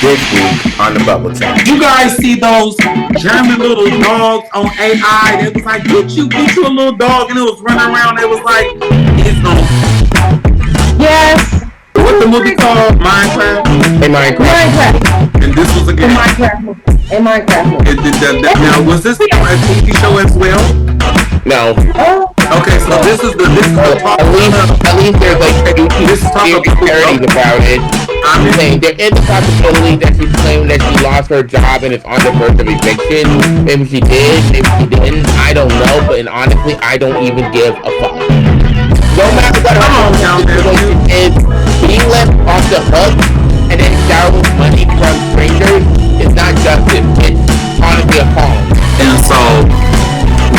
this week on the Bubble Chat. You guys see those German little dogs on AI? It was like, get you a little dog, and it was running around. It was like, it's on. Yes. What's the movie called? Minecraft? Minecraft. And this was again. A Minecraft movie. Now, was this a TV show as well? No. Okay, so this is the at least there's like this is parodies about it. I'm saying there is a possibility that she's claiming that she lost her job and is on the verge of eviction. Maybe she did, maybe she didn't. I don't know, but honestly, I don't even give a fuck. No matter what her situation is, being left off the hook and then showered with money from strangers is not justice. It's honestly appalling. And so,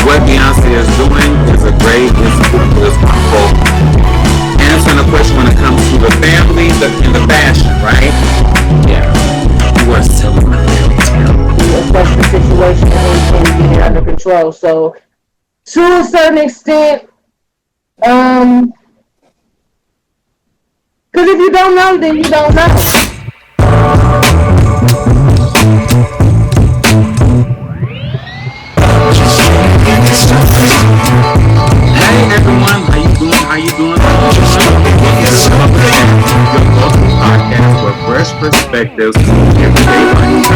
what Beyoncé is doing is a great, is wonderful. Answering the question when it comes to the family and the fashion, right? Yeah. You are still in the fairy tale. That's the situation and get it under control. So, to a certain extent, because if you don't know, then you don't know. Hey everyone, how you doing? Welcome to your local podcast where fresh perspectives on everyday life.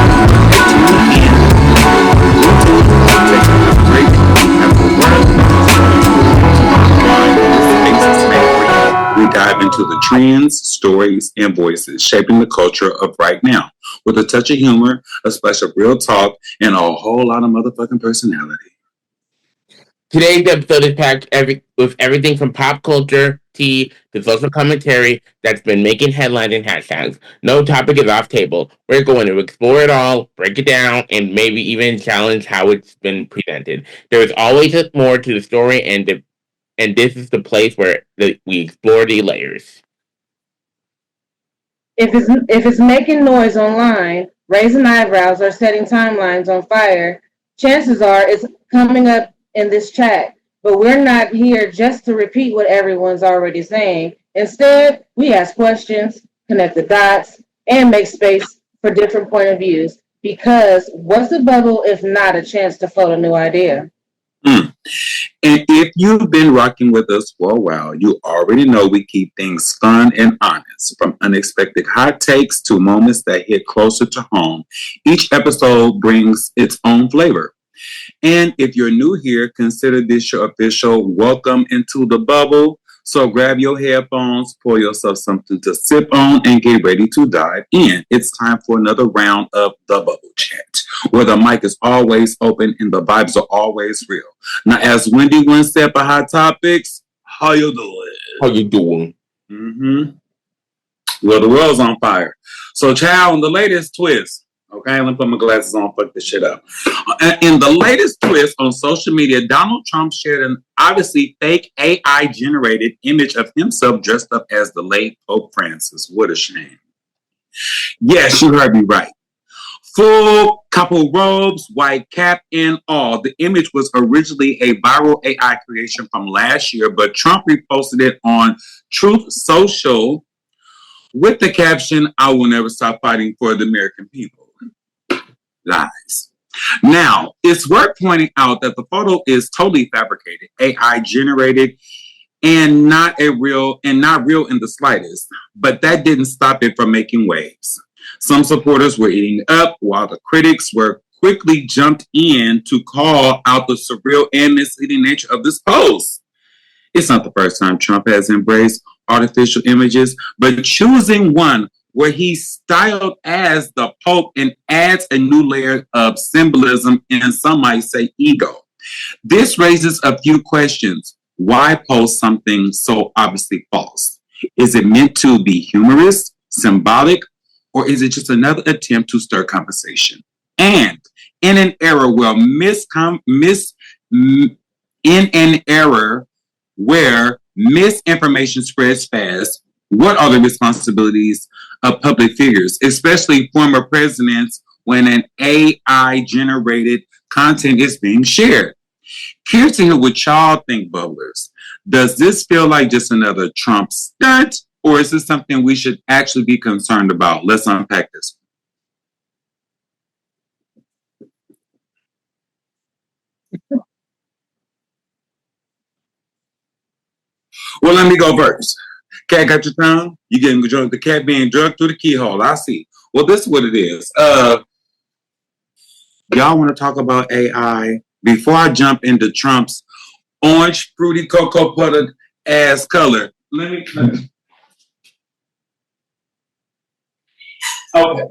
Taking a break after work. We dive into the trends, stories, and voices shaping the culture of right now, with a touch of humor, a splash of real talk, and a whole lot of motherfucking personality. Today's episode is packed with everything from pop culture, tea, to social commentary that's been making headlines and hashtags. No topic is off table. We're going to explore it all, break it down, and maybe even challenge how it's been presented. There is always more to the story, and this is the place where we explore the layers. If it's making noise online, raising eyebrows, or setting timelines on fire, chances are it's coming up in this chat, but we're not here just to repeat what everyone's already saying. Instead, we ask questions, connect the dots, and make space for different point of views, because what's a bubble if not a chance to float a new idea? And if you've been rocking with us for a while, you already know we keep things fun and honest, from unexpected hot takes to moments that hit closer to home. Each episode brings its own flavor. And if you're new here, consider this your official welcome into the bubble. So grab your headphones, pour yourself something to sip on, and get ready to dive in. It's time for another round of the Bubble Chat, where the mic is always open and the vibes are always real. Now, as Wendy once said for Hot Topics, how you doing? Mm-hmm. Well, the world's on fire. So, child, in the latest twist, okay, let me put my glasses on, fuck this shit up. In the latest twist on social media, Donald Trump shared an obviously fake AI-generated image of himself dressed up as the late Pope Francis. What a shame. Yes, you heard me right. Full couple robes, white cap, and all. The image was originally a viral AI creation from last year, but Trump reposted it on Truth Social with the caption, "I will never stop fighting for the American people." Lies. Now, it's worth pointing out that the photo is totally fabricated, AI generated, and not real in the slightest. But that didn't stop it from making waves. Some supporters were eating up, while the critics were quickly jumped in to call out the surreal and misleading nature of this post. It's not the first time Trump has embraced artificial images, but choosing one where he's styled as the Pope and adds a new layer of symbolism and some might say ego. This raises a few questions. Why post something so obviously false? Is it meant to be humorous, symbolic, or is it just another attempt to stir conversation? And in an era where misinformation spreads fast, what are the responsibilities of public figures, especially former presidents, when an AI-generated content is being shared? Curious to hear what y'all think, bubblers. Does this feel like just another Trump stunt, or is this something we should actually be concerned about? Let's unpack this. Well, let me go first. Cat got your tongue? You getting the cat being drugged through the keyhole. I see. Well, this is what it is. Y'all want to talk about AI? Before I jump into Trump's orange fruity cocoa butter ass color, let me. Okay.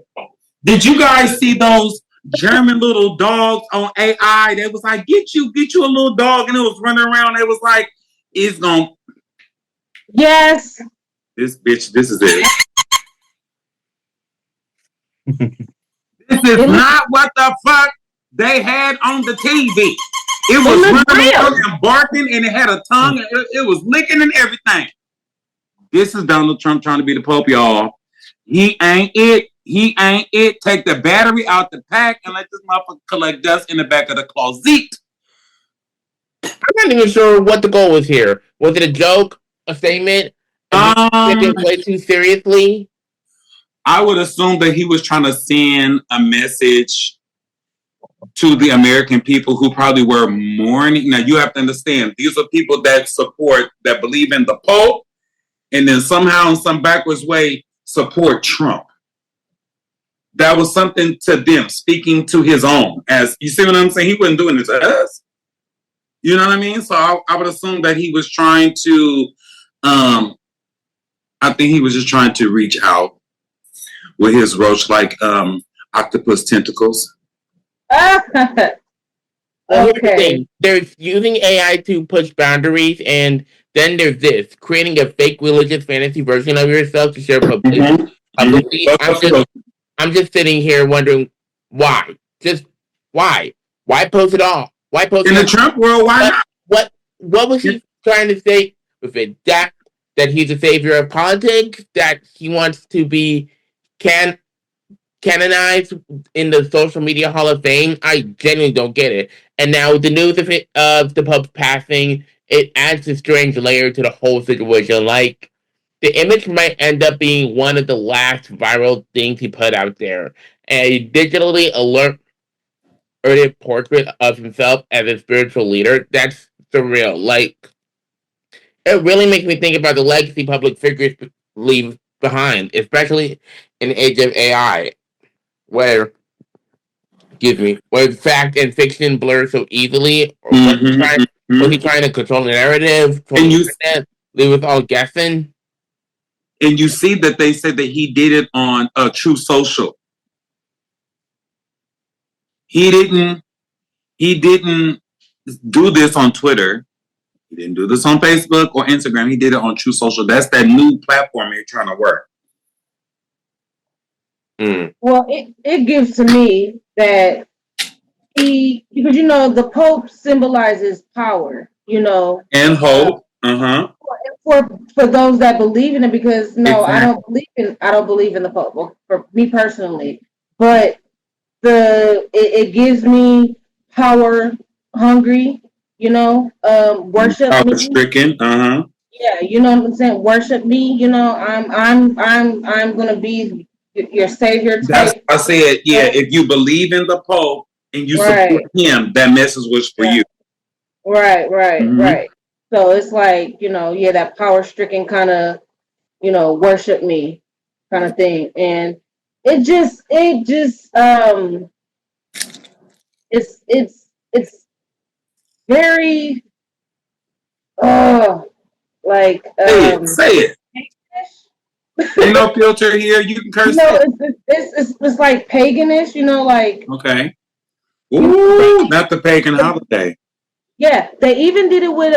Did you guys see those German little dogs on AI? They was like, get you a little dog, and it was running around. It was like, it's gonna. Yes. This bitch, this is it. This is not what the fuck they had on the TV. It was running around and barking, and it had a tongue, and it was licking and everything. This is Donald Trump trying to be the Pope, y'all. He ain't it. He ain't it. Take the battery out the pack and let this motherfucker collect dust in the back of the closet. I'm not even sure what the goal was here. Was it a joke? A statement? Did it play too seriously? I would assume that he was trying to send a message to the American people who probably were mourning. Now, you have to understand, these are people that believe in the Pope, and then somehow in some backwards way support Trump. That was something to them, speaking to his own. As you see what I'm saying? He wasn't doing it to us. You know what I mean? So I would assume that he was trying to, I think he was just trying to reach out with his roach-like octopus tentacles. Okay. Here's the thing. There's using AI to push boundaries, and then there's this, creating a fake religious fantasy version of yourself to share publicly. I'm just sitting here wondering why. Just why? Why post it all? Why post in the Trump world? Why not? What was he trying to say with it? That he's a savior of politics? That he wants to be canonized in the social media Hall of Fame? I genuinely don't get it. And now with the news of the Pope's passing, it adds a strange layer to the whole situation. Like, the image might end up being one of the last viral things he put out there. A digitally alerted portrait of himself as a spiritual leader. That's surreal. Like, it really makes me think about the legacy public figures leave behind, especially in the age of AI, where fact and fiction blur so easily. Was he trying to control the narrative? Leave us all guessing? And you see that they said that he did it on True Social. He didn't do this on Twitter. He didn't do this on Facebook or Instagram. He did it on True Social. That's that new platform you're trying to work. Well, it gives to me that because the Pope symbolizes power, and hope. For those that believe in it, because I don't believe in the Pope. Well, for me personally, but it gives me power hungry, worship power stricken. Yeah, you know what I'm saying? Worship me, I'm gonna be your savior type. That's I said, yeah, if you believe in the Pope and you support him, that message was for you. Right. So it's like, that power stricken kind of, worship me kind of thing. And it's very, say it. Ain't no filter here. You can curse it's like paganish, Okay. Ooh, not the pagan holiday. Yeah, they even did it with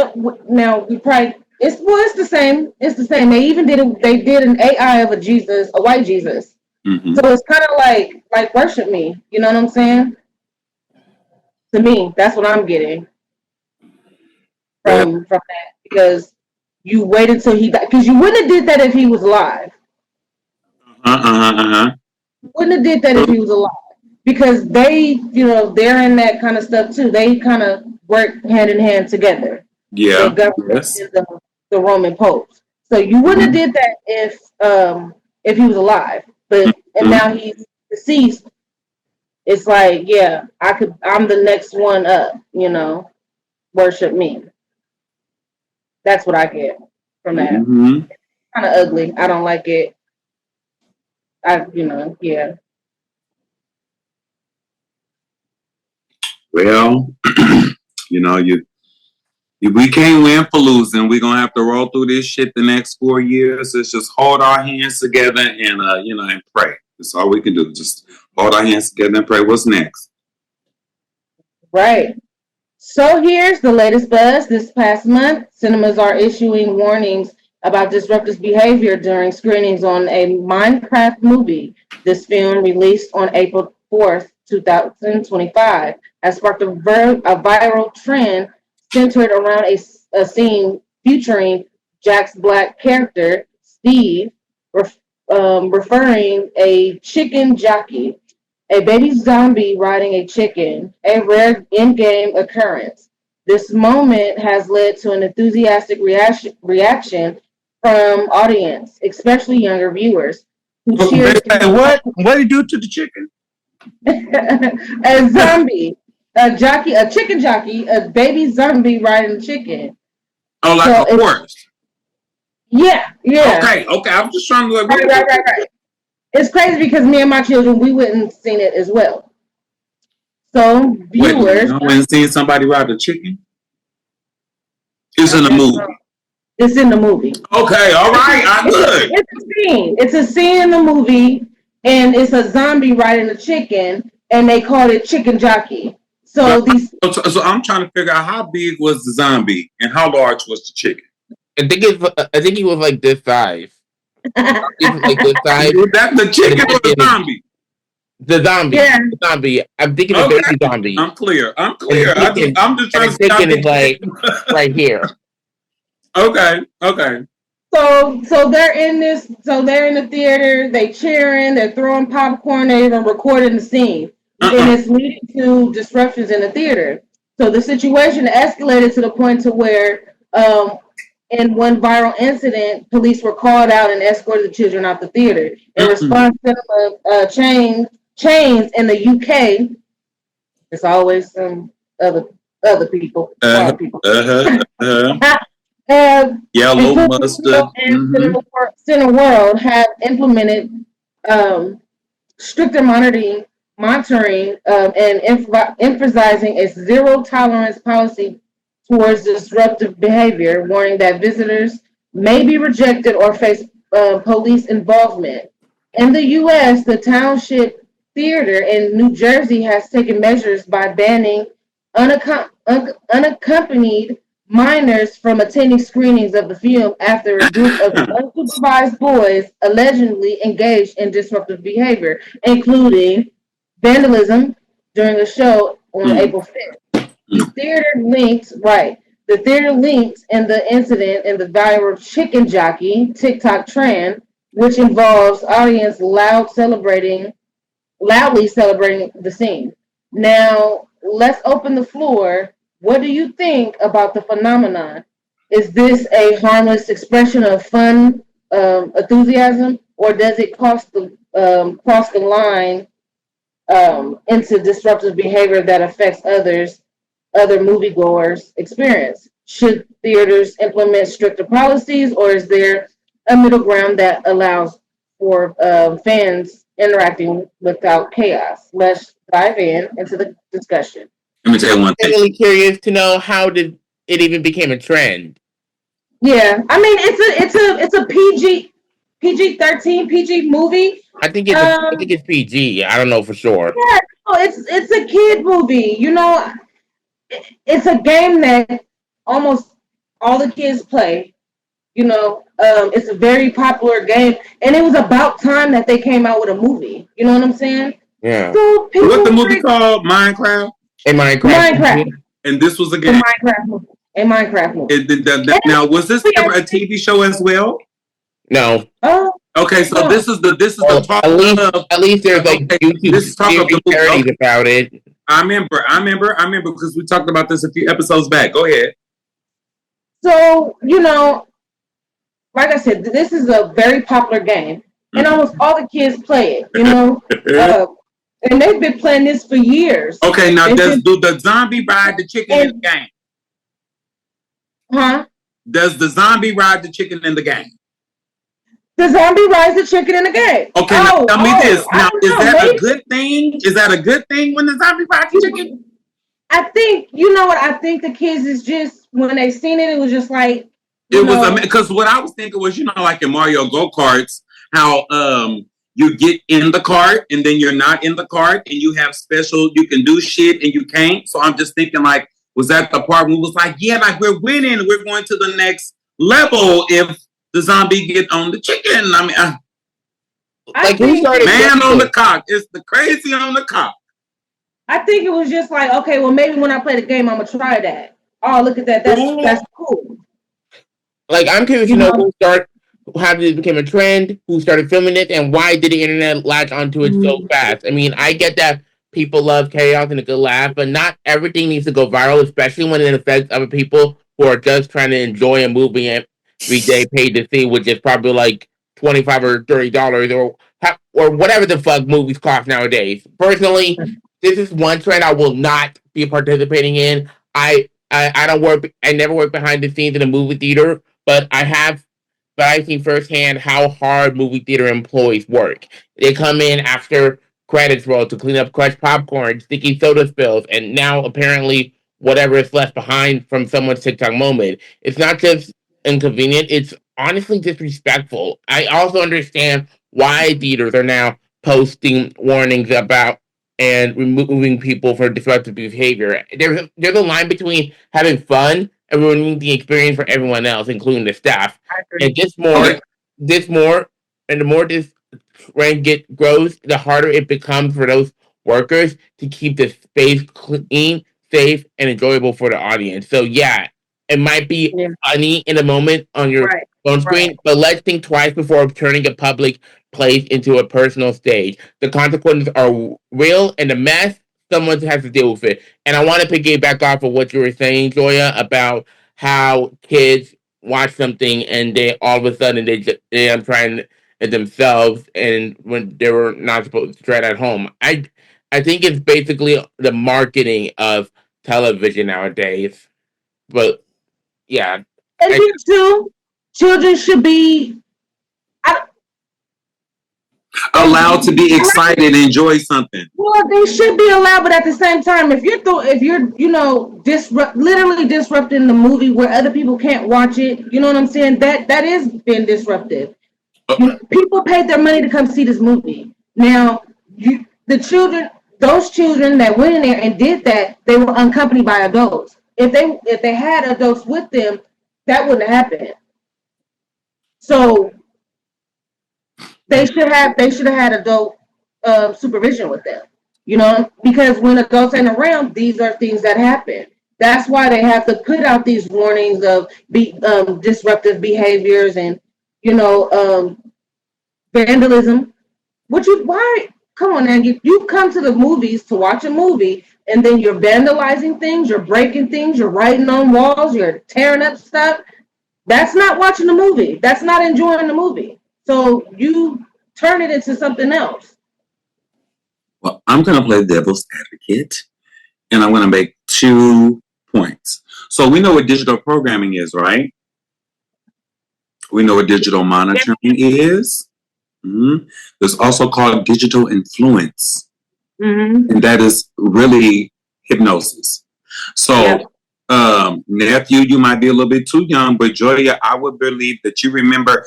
it's the same. It's the same. They even did it. They did an AI of a white Jesus. So it's kind of like worship me. You know what I'm saying? To me, that's what I'm getting from that, because you waited till he died, because you wouldn't have did that if he was alive. You wouldn't have did that if he was alive, because they, they're in that kind of stuff too. They kind of work hand in hand together. Yeah. The government and the Roman popes. So you wouldn't have did that if he was alive. But and now he's deceased. It's like, yeah, I'm the next one up, worship me. That's what I get. from that. Mm-hmm. Kind of ugly. I don't like it. Yeah. Well, we can't win for losing. We're gonna have to roll through this shit the next 4 years. Let's just hold our hands together and and pray. That's all we can do. Just hold our hands together and pray. What's next? Right. So here's the latest buzz. This past month, cinemas are issuing warnings about disruptive behavior during screenings on a Minecraft movie. This film, released on April 4th, 2025, has sparked a viral trend centered around a scene featuring Jack's black character, Steve, referring a chicken jockey, a baby zombie riding a chicken, a rare in-game occurrence. This moment has led to an enthusiastic reaction from audience, especially younger viewers, who cheered What did he do to the chicken? a zombie, a chicken jockey, a baby zombie riding a chicken. Oh, like a horse. Yeah. Okay. I'm just trying to Right. It's crazy because me and my children, we wouldn't seen it as well. So viewers, you went seen somebody ride a chicken? It's in the movie. It's in the movie. Okay, all right, I'm good. It's a scene. It's a scene in the movie, and it's a zombie riding a chicken, and they called it Chicken Jockey. So I'm trying to figure out how big was the zombie and how large was the chicken. I think he was like this size. Like this size. That's the chicken or the zombie? The zombie. Yeah. The zombie. I'm thinking the baby zombie. I'm clear. I'm just trying to chicken is like right here. Okay. So they're in this. So they're in the theater. They cheering. They're throwing popcorn. They're even recording the scene, and it's leading to disruptions in the theater. So the situation escalated to the point to where, in one viral incident, police were called out and escorted the children out the theater. In response to chains in the UK, it's always some other people. Yellow mustard. And Cineworld have implemented stricter monitoring and emphasizing a zero tolerance policy towards disruptive behavior, warning that visitors may be rejected or face police involvement. In the U.S., the Township Theater in New Jersey has taken measures by banning unaccompanied minors from attending screenings of the film after a group of unsupervised boys allegedly engaged in disruptive behavior, including vandalism during a show on April 5th. The theater linked in the incident in the viral chicken jockey TikTok trend, which involves audience loudly celebrating the scene. Now, let's open the floor. What do you think about the phenomenon? Is this a harmless expression of fun, enthusiasm, or does it cross the line into disruptive behavior that affects other moviegoers' experience? Should theaters implement stricter policies, or is there a middle ground that allows for fans interacting without chaos? Let's dive into the discussion. Let me tell you one thing. I'm really curious to know how did it even became a trend. Yeah, I mean it's a PG-13 PG movie. I think it's PG. I don't know for sure. Yeah, no, it's a kid movie. You know, it's a game that almost all the kids play. You know, it's a very popular game, and it was about time that they came out with a movie. You know what I'm saying? Yeah. So what's the movie called? Minecraft. Minecraft. And this was a game. A Minecraft movie. Now, was this ever a TV show as well? No. Oh. Okay, so this is the talk at least there's like YouTube parodies about it. I remember because we talked about this a few episodes back. Go ahead. So, you know, like I said, this is a very popular game, and almost all the kids play it, you know. And they've been playing this for years. Okay, now do the zombie ride the chicken in the game? Huh? Does the zombie ride the chicken in the game? The zombie rides the chicken in the game. Okay, now tell me this. Now, is that maybe. a good thing? Is that a good thing when the zombie rides the chicken? I think, you know what? I think the kids is just, when they seen it, it was just like, it was, because what I was thinking was, you know, like in Mario Go-Karts, how you get in the cart and then you're not in the cart and you have special, you can do shit and you can't. So I'm just thinking, like, was that the part where it was like, yeah, like we're winning, we're going to the next level if the zombie get on the chicken? I mean, like who started man on the cock? It's the crazy on the cock. I think it was just like, okay, well, maybe when I play the game, I'm gonna try that. Oh, look at that. That's cool. Like, I'm curious to know how did it become a trend, who started filming it, and why did the internet latch onto it so fast? I mean, I get that people love chaos and a good laugh, but not everything needs to go viral, especially when it affects other people who are just trying to enjoy a movie every day paid to see, which is probably like $25 or $30 or whatever the fuck movies cost nowadays. Personally, this is one trend I will not be participating in. I don't work. I never work behind the scenes in a movie theater, but I've seen firsthand how hard movie theater employees work. They come in after credits roll to clean up crushed popcorn, sticky soda spills, and now apparently whatever is left behind from someone's TikTok moment. It's not just inconvenient; it's honestly disrespectful. I also understand why theaters are now posting warnings about and removing people for disruptive behavior. There's a line between having fun and ruining the experience for everyone else, including the staff. And the more this trend grows, the harder it becomes for those workers to keep the space clean, safe, and enjoyable for the audience. So yeah, it might be funny in a moment on your phone screen, but let's think twice before turning a public place into a personal stage. The consequences are real, and the mess, someone has to deal with it. And I want to piggyback off of what you were saying, Joya, about how kids watch something and they all of a sudden they are trying it themselves, and when they were not supposed to try it at home. I think it's basically the marketing of television nowadays. But yeah, and then too, children should be allowed to be excited and enjoy something. Well, they should be allowed, but at the same time, if you're literally disrupting the movie where other people can't watch it, you know what I'm saying? That is being disruptive. People paid their money to come see this movie. Now, those children that went in there and did that, they were unaccompanied by adults. If they had adults with them, that wouldn't happen. So they should have had adult supervision with them, you know, because when adults ain't around, these are things that happen. That's why they have to put out these warnings of disruptive behaviors and, you know, vandalism. Come on, Angie, you come to the movies to watch a movie and then you're vandalizing things, you're breaking things, you're writing on walls, you're tearing up stuff. That's not watching the movie. That's not enjoying the movie. So you turn it into something else. Well, I'm going to play devil's advocate, and I'm going to make 2 points. So we know what digital programming is, right? We know what digital monitoring is. Mm-hmm. There's also called digital influence, and that is really hypnosis. So, nephew, you might be a little bit too young, but Joya, I would believe that you remember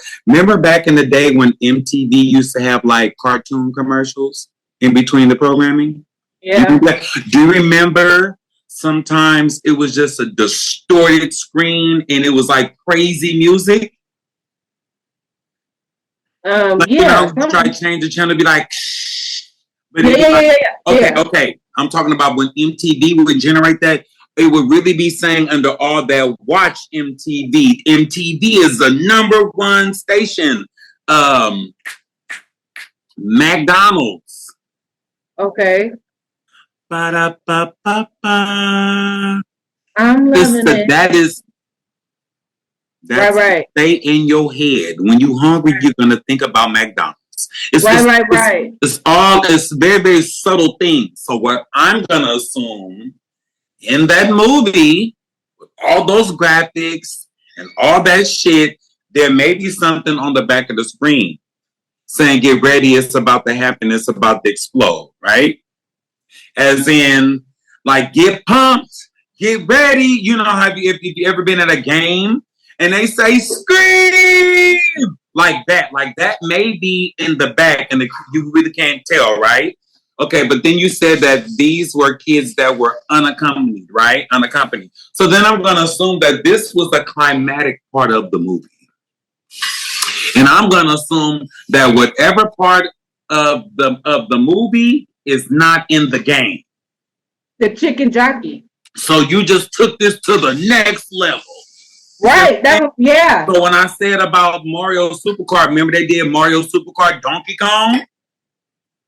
back in the day when MTV used to have like cartoon commercials in between the programming? Yeah. Do you remember sometimes it was just a distorted screen and it was like crazy music? Try to change the channel, be like, shh. But okay. I'm talking about when MTV would generate that. It would really be saying under all that, watch MTV. MTV is the #1 station. McDonald's. Okay. Ba-da-ba-ba-ba. I'm loving it. That's right. Stay in your head. When you're hungry, you're gonna think about McDonald's. It's It's very, very subtle things. So what I'm gonna assume in that movie, with all those graphics and all that shit, there may be something on the back of the screen saying, get ready, it's about to happen, it's about to explode, right? As in, like, get pumped, get ready. You know, if you ever been at a game and they say scream like that may be in the back and you really can't tell, right? Okay, but then you said that these were kids that were unaccompanied, right? Unaccompanied. So then I'm going to assume that this was the climatic part of the movie. And I'm going to assume that whatever part of the movie is not in the game. The chicken jockey. So you just took this to the next level. Right. Yeah. So when I said about Mario Supercard, remember they did Mario Supercard Donkey Kong?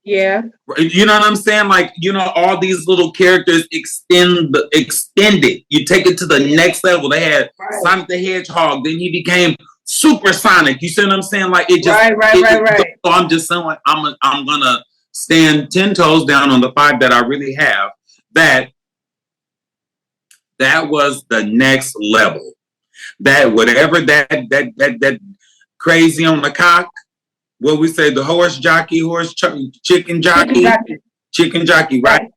Yeah. You know what I'm saying? Like, you know, all these little characters extended. You take it to the next level. They had Sonic the Hedgehog. Then he became Super Sonic. You see what I'm saying? Like, it just... Right. So I'm just saying, like, I'm going to stand 10 toes down on the 5 that I really have. That was the next level. That whatever that crazy on the cock, what we say, the chicken jockey, right?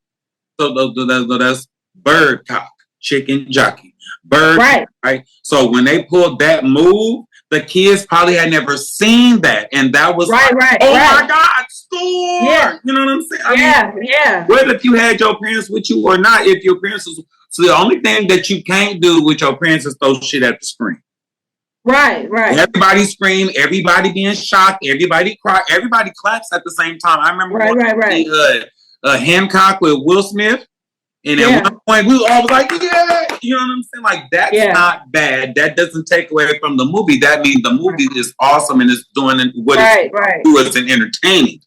So that's bird cock, chicken jockey, bird, right? So when they pulled that move, the kids probably had never seen that, and that was my God, score! Yeah. You know what I'm saying? Yeah. Whether if you had your parents with you or not, if your parents was... So the only thing that you can't do with your parents is throw shit at the screen. Right. Everybody scream, everybody being shocked, everybody cry, everybody claps at the same time. I remember Hancock with Will Smith, and at one point we all was like, yeah, you know what I'm saying? Like, that's not bad. That doesn't take away from the movie. That means the movie is awesome and it's doing what it's doing and entertaining.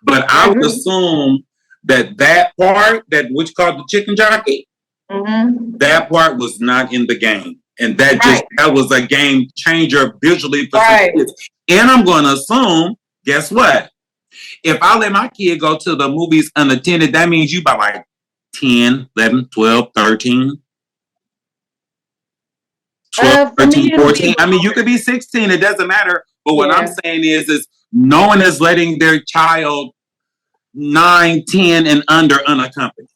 But I would assume that part, which called the chicken jockey, that part was not in the game. And that was a game changer visually for kids. And I'm going to assume, guess what? If I let my kid go to the movies unattended, that means you about like 10, 11, 12, 13. 12, 13, 14. I mean, you could be 16. It doesn't matter. But what I'm saying is no one is letting their child 9, 10, and under unaccompanied.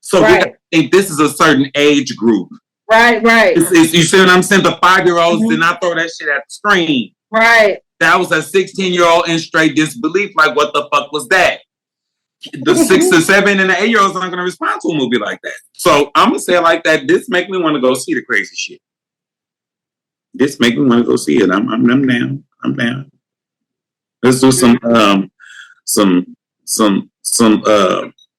So we think this is a certain age group. Right. You see what I'm saying? The 5-year-olds did not throw that shit at the screen. Right. That was a 16-year-old in straight disbelief. Like, what the fuck was that? The 6, the 7, and the 8-year-olds aren't going to respond to a movie like that. So I'm going to say it like that. This make me want to go see the crazy shit. This make me want to go see it. I'm down. I'm down. Let's do some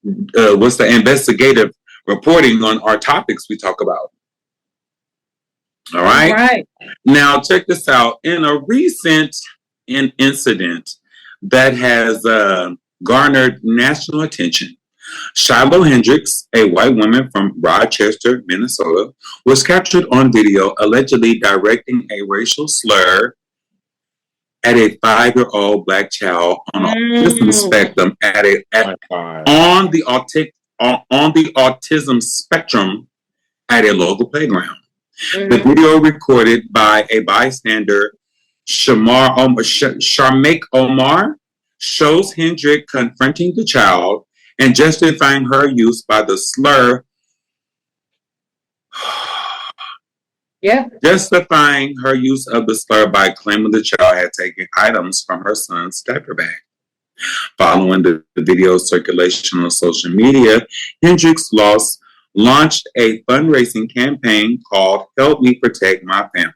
what's the investigative reporting on our topics we talk about. All right. Now check this out. In a recent incident that has garnered national attention, Shiloh Hendricks, a white woman from Rochester, Minnesota, was captured on video allegedly directing a racial slur at a 5-year-old black child on autism spectrum on the autism spectrum at a local playground. The video recorded by a bystander, Sharmaik Omar, shows Hendrick confronting the child and justifying her use by the slur. Justifying her use of the slur by claiming the child had taken items from her son's diaper bag. Following the video's circulation on social media, Hendricks launched a fundraising campaign called Help Me Protect My Family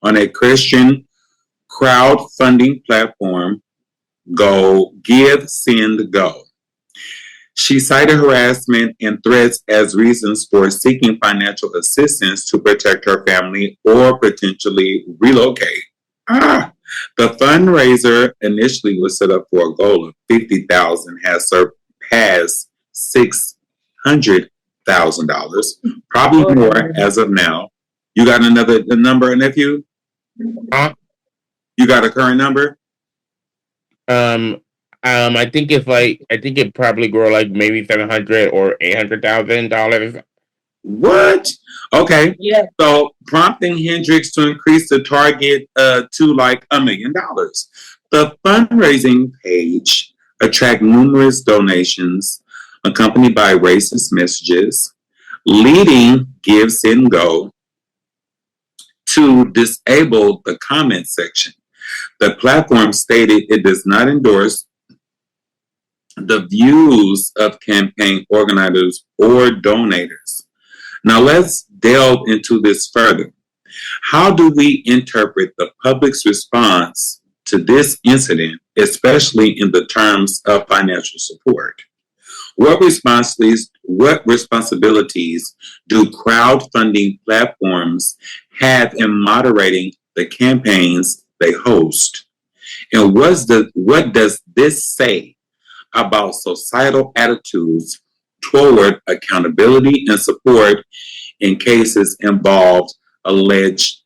on a Christian crowdfunding platform, Go Give, Send, Go. She cited harassment and threats as reasons for seeking financial assistance to protect her family or potentially relocate. The fundraiser initially was set up for a goal of $50,000, has surpassed $600,000, probably more as of now. You got another number, nephew? You got a current number? I think it probably grow like maybe $700,000 or $800,000. What? Okay. Yeah. So prompting Hendrix to increase the target to like $1 million. The fundraising page attract numerous donations accompanied by racist messages, leading Give, Sit, and Go to disable the comment section. The platform stated it does not endorse the views of campaign organizers or donators. Now let's delve into this further. How do we interpret the public's response to this incident, especially in the terms of financial support? What responsibilities do crowdfunding platforms have in moderating the campaigns they host? And what does this say about societal attitudes toward accountability and support in cases involved alleged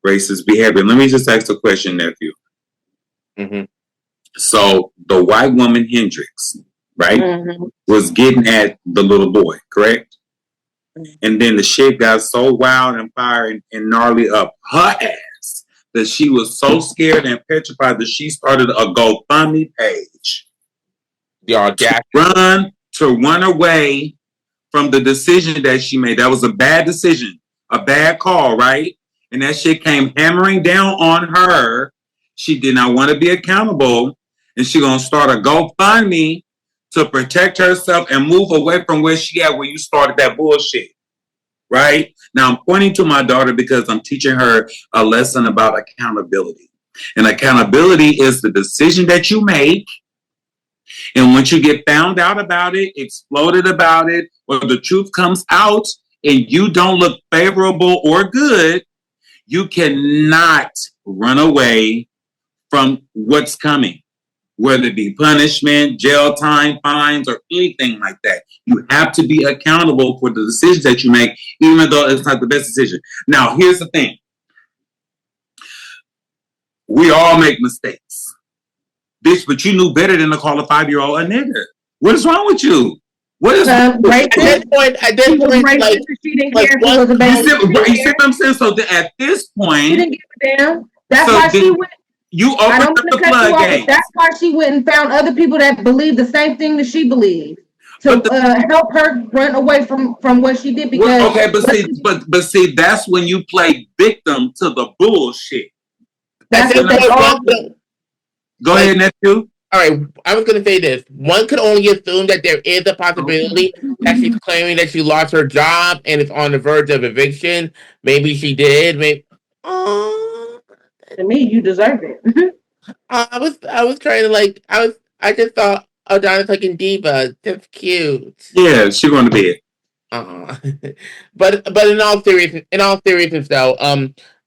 racist behavior? Let me just ask a question, nephew. Mm-hmm. So the white woman Hendrix, right, was getting at the little boy, correct? And then the shit got so wild and fire and gnarly up her ass that she was so scared and petrified that she started a GoFundMe page. The audacity. To run away from the decision that she made. That was a bad decision, a bad call, right? And that shit came hammering down on her. She did not want to be accountable, and she gonna start a GoFundMe to protect herself and move away from where she at, where you started that bullshit, right? Now I'm pointing to my daughter because I'm teaching her a lesson about accountability. And accountability is the decision that you make. And once you get found out about it, exploded about it, or the truth comes out and you don't look favorable or good, you cannot run away from what's coming, whether it be punishment, jail time, fines, or anything like that. You have to be accountable for the decisions that you make, even though it's not the best decision. Now, here's the thing. We all make mistakes. Bitch, but you knew better than to call a 5-year-old a nigger. What is wrong with you? What is at this point, like she didn't care if it was a baby. You see what I'm saying? So at this point, she didn't give a damn. That's why she went. You opened up the floodgates. That's why she went and found other people that believe the same thing that she believed to help her run away from what she did. Because but see, that's when you play victim to the bullshit. That's what they all do. Go ahead, nephew. All right, I was going to say this. One could only assume that there is a possibility that she's claiming that she lost her job and is on the verge of eviction. Maybe she did. Maybe. To me, you deserve it. I was trying to I just thought Adonis like in Diva. That's cute. Yeah, she's going to be it. But in all seriousness though,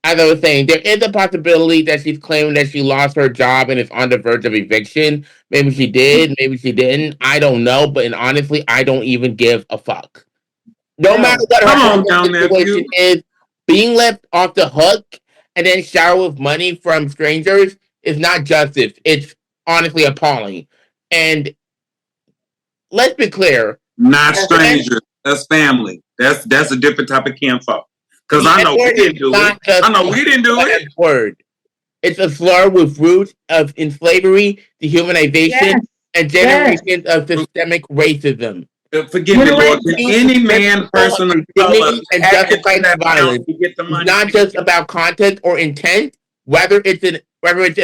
as I was saying, there is a possibility that she's claiming that she lost her job and is on the verge of eviction. Maybe she did, maybe she didn't. I don't know, but honestly, I don't even give a fuck. No matter what her situation is, being left off the hook and then shower with money from strangers is not justice. It's honestly appalling. And let's be clear. Not strangers. That's family. That's a different type of kinfolk. Because I know we didn't do it. I know we didn't do it. Word. It's a slur with roots in slavery, dehumanization, and generations of systemic racism. Forgive me, Lord. Any man, person, of color, and justified violence. It's not just about content or intent, whether it's in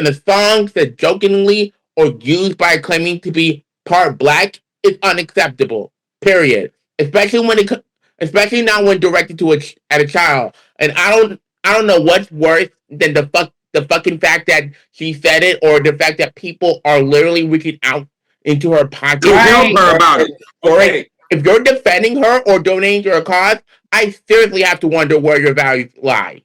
a song said jokingly or used by claiming to be part black, it's unacceptable. Period. Especially not when directed at a child. And I don't know what's worse than the fucking fact that she said it, or the fact that people are literally reaching out into her pocket to help her about it. Okay. If you're defending her or donating to her cause, I seriously have to wonder where your values lie.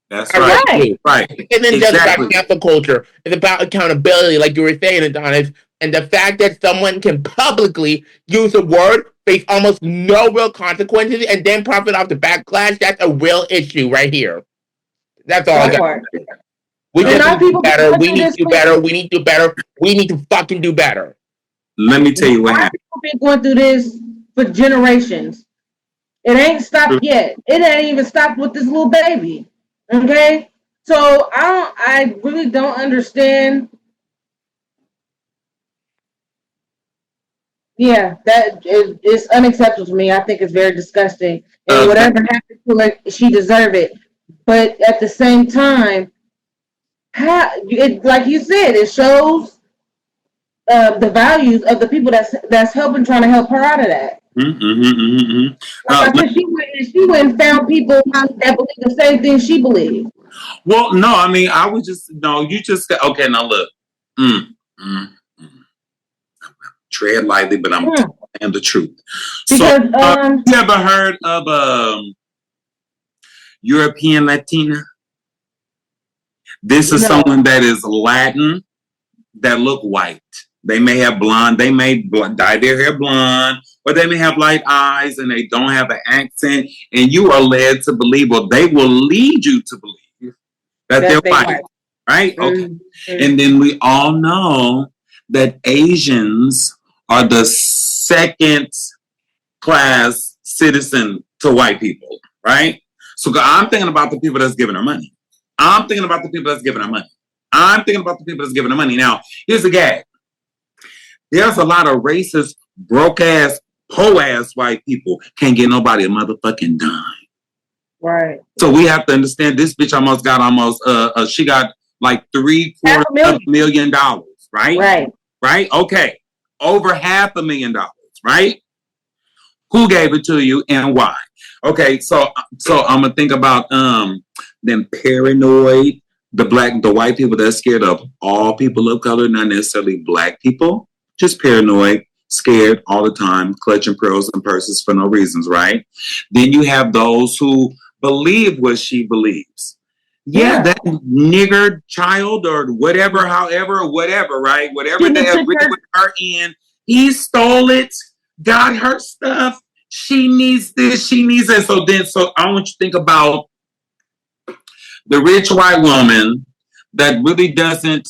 That's right. Right. It isn't just about cancel culture. It's about accountability, like you were saying, Adonis. And the fact that someone can publicly use a word, face almost no real consequences, and then profit off the backlash, that's a real issue right here. That's all I got. We just need to do better. We need to do better. We need to do better. We need to fucking do better. Let me tell you what happened. People been going through this for generations. It ain't stopped yet. It ain't even stopped with this little baby. Okay? So I really don't understand. Yeah, that is unacceptable to me. I think it's very disgusting. And whatever happened to her, she deserved it. But at the same time, like you said, it shows the values of the people that's helping, trying to help her out of that. Like she went and found people that believe the same thing she believes. Well, no, I mean, I was just you just okay. Now look, tread lightly, but I'm telling the truth. Because, so, you ever heard of European Latina? This is someone that is Latin that look white. They may have blonde, they may dye their hair blonde, or they may have light eyes and they don't have an accent. And you are led to believe, or they will lead you to believe that they're white. Right? Okay. And then we all know that Asians are the second class citizen to white people. Right? So I'm thinking about the people that's giving her money. I'm thinking about the people that's giving her money. Now, here's the gag. There's a lot of racist, broke-ass, po-ass white people can't get nobody a motherfucking dime. Right. So we have to understand this bitch she got like $750,000, right? Right? Okay. Over $500,000, right? Who gave it to you and why? Okay, so I'm gonna think about them paranoid, the white people that's scared of all people of color, not necessarily black people, just paranoid, scared all the time, clutching pearls and purses for no reasons, right? Then you have those who believe what she believes. Yeah, that nigger child or whatever, however, whatever, right? Whatever they agree with her in, he stole it, got her stuff. She needs this, she needs that. So I want you to think about the rich white woman that really doesn't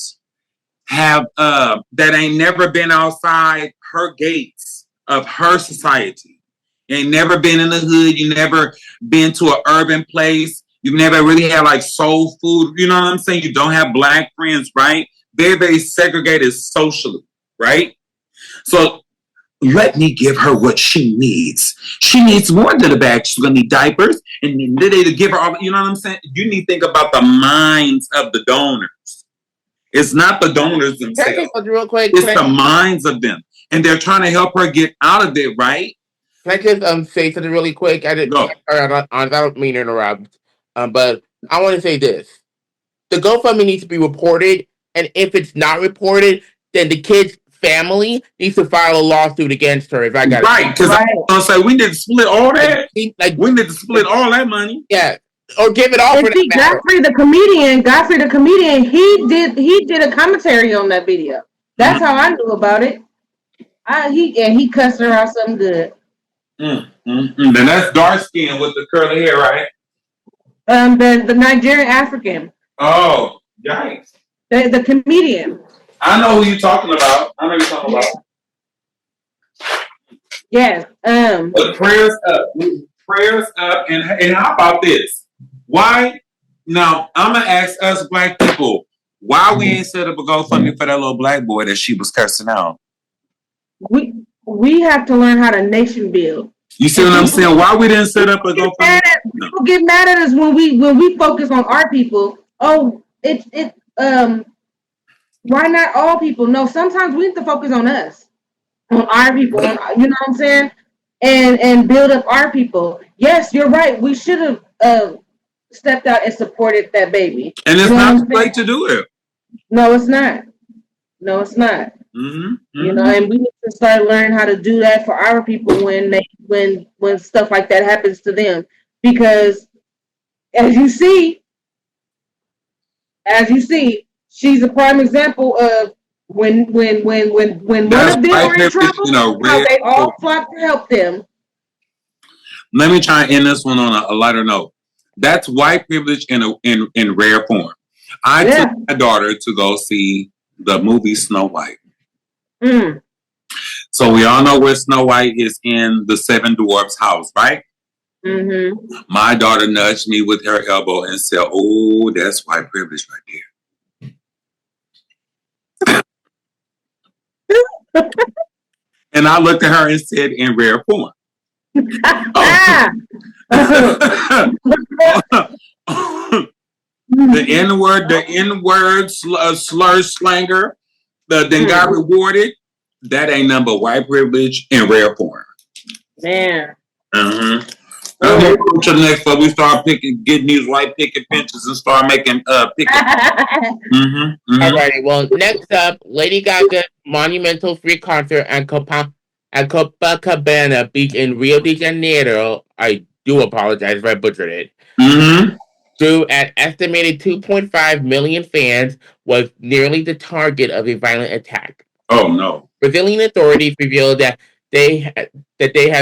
have, that ain't never been outside her gates of her society. You ain't never been in the hood. You never been to an urban place. You've never really had like soul food. You know what I'm saying? You don't have black friends, right? Very, very segregated socially, right? So let me give her what she needs. She needs more than a bag. She's going to need diapers. And then they give her all, you know what I'm saying? You need to think about the minds of the donors. It's not the donors themselves. Real quick, it's the minds of them. And they're trying to help her get out of it, right? Can I just say something really quick? I don't mean to interrupt. But I want to say this. The GoFundMe needs to be reported. And if it's not reported, then the kid's family needs to file a lawsuit against her. If I got right, because I'm gonna say we need to split all that. We need to split all that money. Yeah, or give it all. Godfrey the comedian, he did a commentary on that video. That's how I knew about it. He cussed her out something good. And that's dark skin with the curly hair, right? The Nigerian African. Oh, yikes! The comedian. I know who you're talking about. Yes. But prayers up, and how about this? Why? Now I'm gonna ask us black people why we ain't set up a GoFundMe for that little black boy that she was cursing out. We have to learn how to nation build. You see what I'm saying? Why we didn't set up a GoFundMe? People get mad at us when we focus on our people. Oh, why not all people? No, sometimes we need to focus on us, on our people. You know what I'm saying? And build up our people. Yes, you're right. We should have stepped out and supported that baby. And it's not too late to do it. No, it's not. You know, and we need to start learning how to do that for our people when stuff like that happens to them. Because as you see, she's a prime example of when one of them were in trouble, how they all flocked to help them. Let me try and end this one on a lighter note. That's white privilege in rare form. I took my daughter to go see the movie Snow White. So we all know where Snow White is in the Seven Dwarfs house, right? Mm-hmm. My daughter nudged me with her elbow and said, "Oh, that's white privilege right there." And I looked at her and said, "In rare form." Oh. The N-word slur slanger, then got rewarded. That ain't number white privilege in rare form. Man. Mm-hmm. Let's move on to the next one. We start getting these white picket fences and start making picket. Alrighty, well, next up, Lady Gaga's monumental free concert at Copacabana Beach in Rio de Janeiro. I do apologize if I butchered it. Drew an estimated 2.5 million fans, was nearly the target of a violent attack. Oh no! Brazilian authorities revealed that they had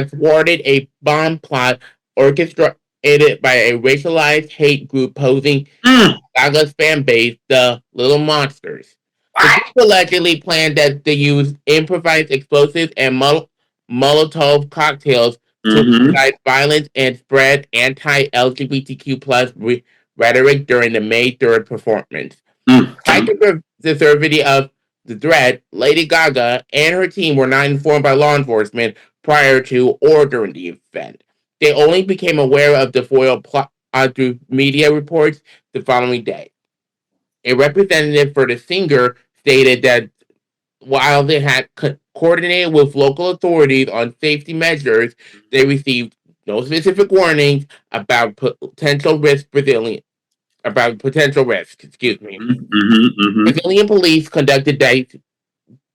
thwarted a bomb plot orchestrated by a racialized hate group posing Gaga's fan base, the Little Monsters. The group allegedly planned that they use improvised explosives and Molotov cocktails to incite violence and spread anti-LGBTQ plus rhetoric during the May 3rd performance. Like the absurdity of the threat, Lady Gaga and her team were not informed by law enforcement prior to or during the event. They only became aware of the foil plot through media reports the following day. A representative for the singer stated that while they had coordinated with local authorities on safety measures, they received no specific warnings about potential risks. Brazilian police conducted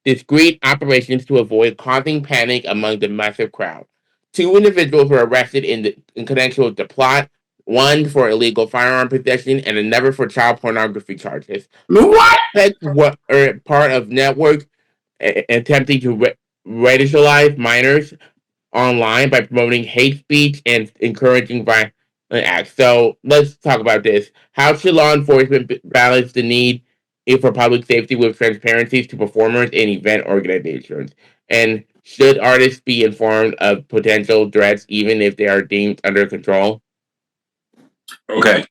discreet operations to avoid causing panic among the massive crowd. 2 individuals were arrested in connection with the plot, one for illegal firearm possession and another for child pornography charges. What? Were part of networks attempting to radicalize minors online by promoting hate speech and encouraging violent acts. So let's talk about this. How should law enforcement balance the need for public safety with transparency to performers and event organizations? And should artists be informed of potential threats even if they are deemed under control? Okay.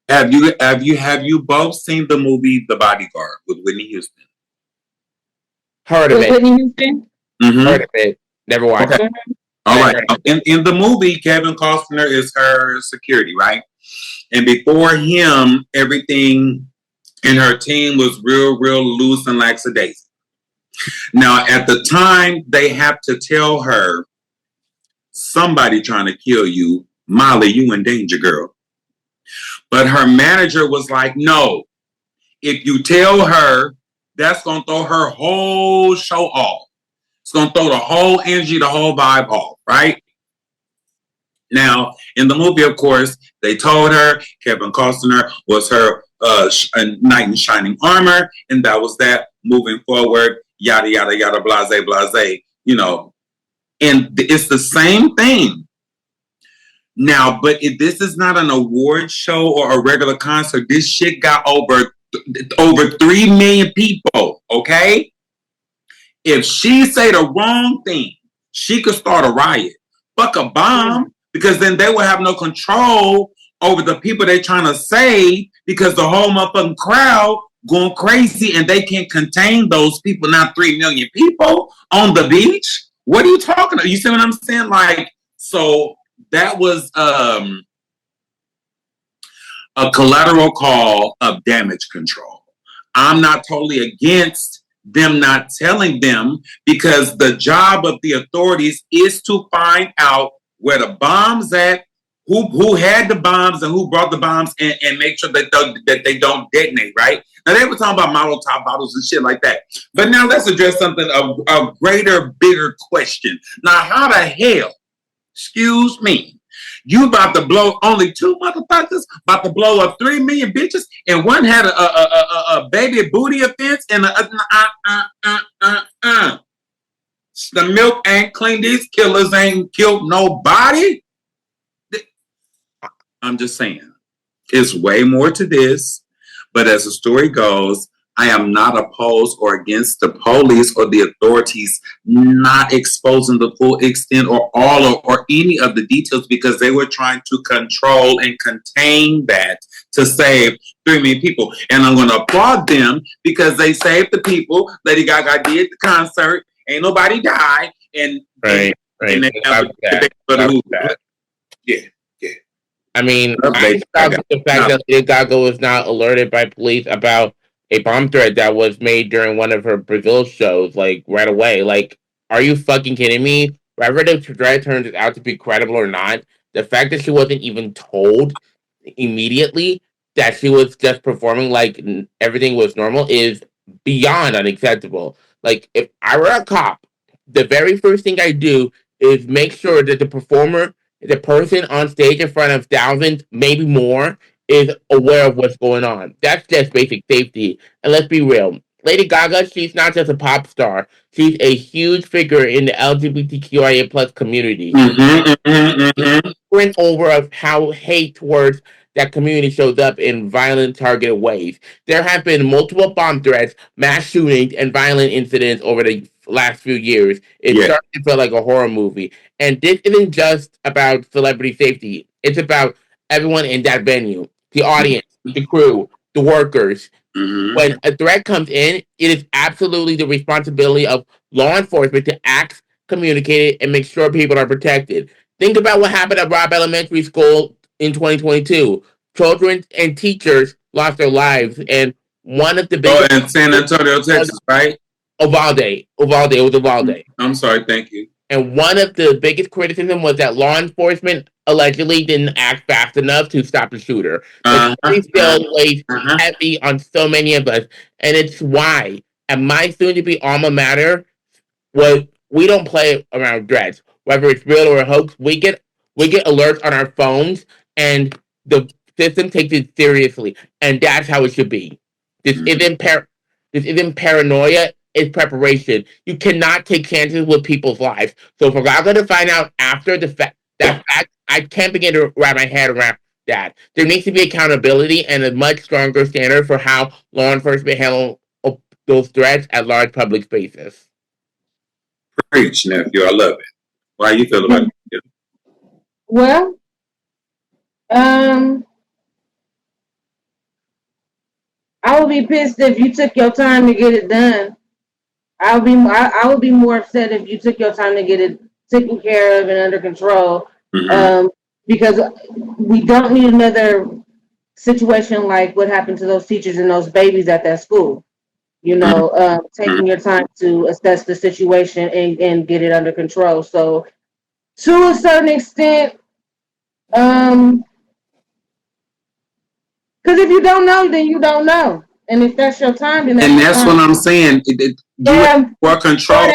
Have you both seen the movie The Bodyguard with Whitney Houston? Heard of it. Whitney Houston? Heard of it. Never watched it. All right. In the movie, Kevin Costner is her security, right? And before him, everything in her team was real loose and lackadaisical. Now, at the time, they have to tell her, somebody trying to kill you. Molly, you in danger, girl. But her manager was like, no, if you tell her, that's going to throw her whole show off. It's going to throw the whole energy, the whole vibe off, right? Now, in the movie, of course, they told her Kevin Costner was her knight in shining armor, and that was that. Moving forward, yada, yada, yada, blase, blase, you know. And it's the same thing. Now, but if this is not an award show or a regular concert, this shit got over 3 million people, okay? If she say the wrong thing, she could start a riot. Fuck a bomb, because then they will have no control over the people they're trying to save, because the whole motherfucking crowd going crazy and they can't contain those people. Not 3 million people on the beach. What are you talking about? You see what I'm saying? Like, so that was a collateral call of damage control. I'm not totally against them not telling them, because the job of the authorities is to find out where the bombs at, who had the bombs and who brought the bombs, and make sure that they don't detonate, right? Now, they were talking about Molotov bottles and shit like that. But now let's address something, a greater, bigger question. Now, how the hell, excuse me, you about to blow only 2 motherfuckers, about to blow up 3 million bitches, and one had a baby booty offense, and the milk ain't clean. These killers ain't killed nobody. I'm just saying, it's way more to this. But as the story goes, I am not opposed or against the police or the authorities not exposing the full extent or all or any of the details because they were trying to control and contain that to save 3 million people. And I'm going to applaud them because they saved the people. Lady Gaga did the concert. Ain't nobody died. And right. And they have that. Yeah. I mean, I shocked at the fact that Lady Gaga was not alerted by police about a bomb threat that was made during one of her Brazil shows, like, right away. Like, are you fucking kidding me? Whether the threat turns out to be credible or not, the fact that she wasn't even told immediately that she was just performing like everything was normal is beyond unacceptable. Like, if I were a cop, the very first thing I do is make sure that the person on stage in front of thousands, maybe more, is aware of what's going on. That's just basic safety. And let's be real. Lady Gaga, she's not just a pop star. She's a huge figure in the LGBTQIA plus community. Sprint over of how hate towards that community shows up in violent, targeted ways. There have been multiple bomb threats, mass shootings, and violent incidents over the last few years. It's starting to feel like a horror movie. And this isn't just about celebrity safety. It's about everyone in that venue. The audience, the crew, the workers. When a threat comes in, it is absolutely the responsibility of law enforcement to act, communicate it, and make sure people are protected. Think about what happened at Robb Elementary School in 2022. Children and teachers lost their lives, and one of the biggest... in San Antonio, Texas, right? Uvalde. It was Uvalde. I'm sorry, thank you. And one of the biggest criticism was that law enforcement allegedly didn't act fast enough to stop the shooter. It still weighs heavy on so many of us. And it's why, at my soon-to-be alma mater, we don't play around threats. Whether it's real or a hoax, we get alerts on our phones, and the system takes it seriously. And that's how it should be. This isn't paranoia. It's preparation. You cannot take chances with people's lives. So for Gaga to find out after that fact, I can't begin to wrap my head around that. There needs to be accountability and a much stronger standard for how law enforcement handle those threats at large public spaces. Preach, nephew. I love it. How you feel about it? Well, I would be pissed if you took your time to get it done. I would be more upset if you took your time to get it taken care of and under control. Because we don't need another situation like what happened to those teachers and those babies at that school. You know, taking your time to assess the situation and get it under control. So, to a certain extent, because if you don't know, then you don't know. And if that's your time, then that's what I'm saying. For control.